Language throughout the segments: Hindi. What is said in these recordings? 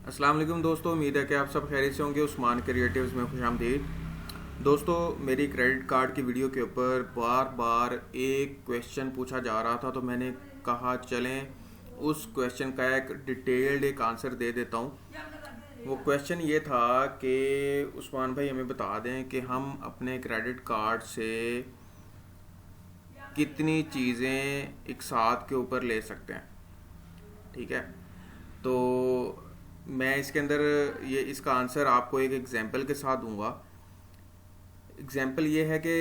अस्सलाम वालेकुम दोस्तों, उम्मीद है कि आप सब खैरियत से होंगे। उस्मान क्रिएटिव्स में खुशामदीद। दोस्तों, मेरी क्रेडिट कार्ड की वीडियो के ऊपर बार बार एक क्वेश्चन पूछा जा रहा था, तो मैंने कहा चलें उस क्वेश्चन का एक डिटेल्ड एक आंसर दे देता हूँ। वो क्वेश्चन ये था कि उस्मान भाई हमें बता दें कि हम अपने क्रेडिट कार्ड से कितनी चीज़ें एक साथ के ऊपर ले सकते हैं। ठीक है, तो मैं इसके अंदर ये इसका आंसर आपको एक एग्जांपल के साथ दूंगा। एग्जांपल ये है कि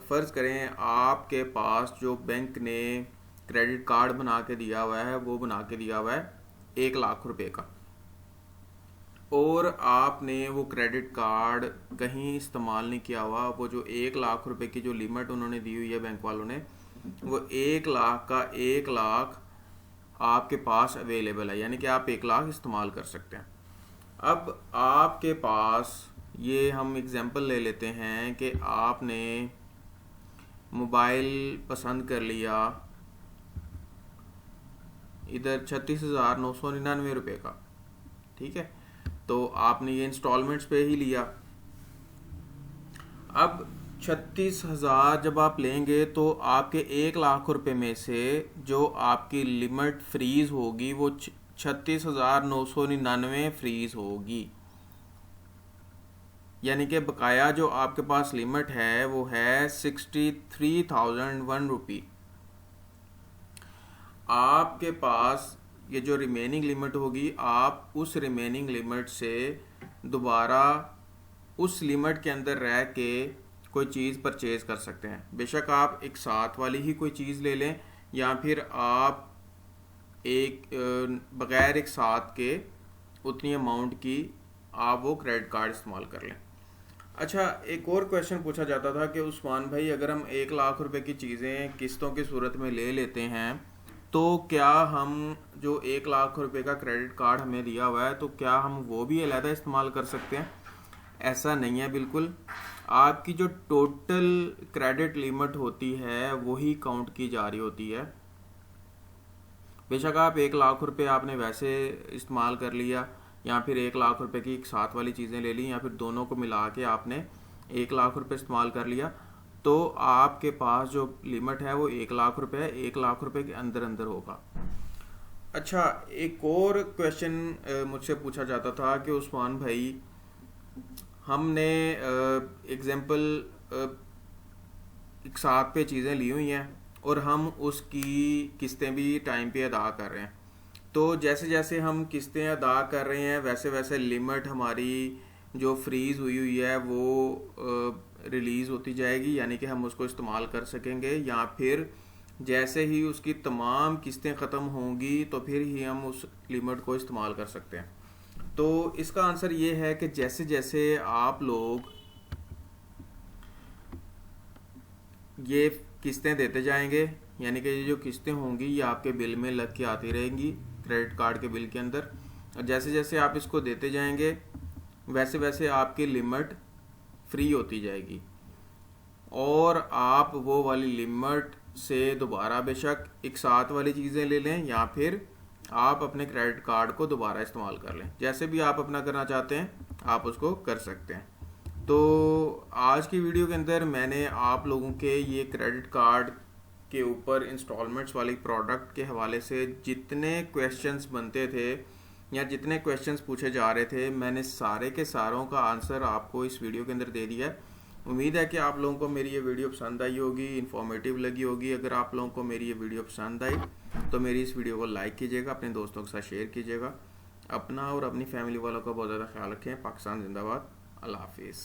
फ़र्ज़ करें आपके पास जो बैंक ने क्रेडिट कार्ड बना के दिया हुआ है, वो बना के दिया हुआ है 1 लाख रुपए का, और आपने वो क्रेडिट कार्ड कहीं इस्तेमाल नहीं किया हुआ। वो जो 1 लाख रुपए की जो लिमिट उन्होंने दी हुई है बैंक वालों ने, वो 1 लाख का 1 लाख आपके पास अवेलेबल है, यानी कि आप 1 लाख इस्तेमाल कर सकते हैं। अब आपके पास ये हम एग्जांपल ले लेते हैं कि आपने मोबाइल पसंद कर लिया इधर 36,999 रुपये का। ठीक है, तो आपने ये इंस्टॉलमेंट्स पे ही लिया। अब 36,000 जब आप लेंगे तो आपके 1 लाख रुपए में से जो आपकी लिमिट फ्रीज होगी वो 36,999 फ्रीज होगी, यानी कि बकाया जो आपके पास लिमिट है वो है 63,001 रुपी। आपके पास ये जो रिमेनिंग लिमिट होगी, आप उस रिमेनिंग लिमिट से दोबारा उस लिमिट के अंदर रह के कोई चीज़ परचेज कर सकते हैं। बेशक आप एक साथ वाली ही कोई चीज़ ले लें, या फिर आप एक बगैर एक साथ के उतनी अमाउंट की आप वो क्रेडिट कार्ड इस्तेमाल कर लें। अच्छा, एक और क्वेश्चन पूछा जाता था कि उस्मान भाई, अगर हम 1 लाख रुपए की चीज़ें किस्तों की सूरत में ले लेते हैं तो क्या हम जो 1 लाख रुपए का क्रेडिट कार्ड हमें दिया हुआ है, तो क्या हम वो भी अलहदा इस्तेमाल कर सकते हैं? ऐसा नहीं है बिल्कुल। आपकी जो टोटल क्रेडिट लिमिट होती है वही काउंट की जा रही होती है। बेशक आप 1 लाख रुपए आपने वैसे इस्तेमाल कर लिया, या फिर 1 लाख रुपए की एक साथ वाली चीज़ें ले ली, या फिर दोनों को मिला के आपने 1 लाख रुपए इस्तेमाल कर लिया, तो आपके पास जो लिमिट है वो 1 लाख रुपए है। 1 लाख रुपए के अंदर अंदर होगा। अच्छा, एक और क्वेश्चन मुझसे पूछा जाता था कि उस्मान भाई, हमने एग्जाम्पल एक साथ पे चीज़ें ली हुई हैं और हम उसकी किस्तें भी टाइम पे अदा कर रहे हैं, तो जैसे जैसे हम किस्तें अदा कर रहे हैं वैसे वैसे लिमिट हमारी जो फ्रीज़ हुई हुई है वो रिलीज़ होती जाएगी, यानी कि हम उसको इस्तेमाल कर सकेंगे। या फिर जैसे ही उसकी तमाम किस्तें ख़त्म होंगी तो फिर ही हम उस लिमिट को इस्तेमाल कर सकते हैं। तो इसका आंसर ये है कि जैसे जैसे आप लोग ये किस्तें देते जाएंगे, यानी कि ये जो किस्तें होंगी ये आपके बिल में लग के आती रहेंगी क्रेडिट कार्ड के बिल के अंदर, और जैसे जैसे आप इसको देते जाएंगे वैसे वैसे आपकी लिमिट फ्री होती जाएगी, और आप वो वाली लिमिट से दोबारा बेशक एक साथ वाली चीज़ें ले लें, या फिर आप अपने क्रेडिट कार्ड को दोबारा इस्तेमाल कर लें। जैसे भी आप अपना करना चाहते हैं आप उसको कर सकते हैं। तो आज की वीडियो के अंदर मैंने आप लोगों के ये क्रेडिट कार्ड के ऊपर इंस्टॉलमेंट्स वाली प्रोडक्ट के हवाले से जितने क्वेश्चंस बनते थे या जितने क्वेश्चंस पूछे जा रहे थे, मैंने सारे के सारों का आंसर आपको इस वीडियो के अंदर दे दिया है। उम्मीद है कि आप लोगों को मेरी ये वीडियो पसंद आई होगी, इन्फॉर्मेटिव लगी होगी। अगर आप लोगों को मेरी ये वीडियो पसंद आई तो मेरी इस वीडियो को लाइक कीजिएगा, अपने दोस्तों के साथ शेयर कीजिएगा। अपना और अपनी फैमिली वालों का बहुत ज़्यादा ख्याल रखें। पाकिस्तान जिंदाबाद। अल्लाह हाफिज़।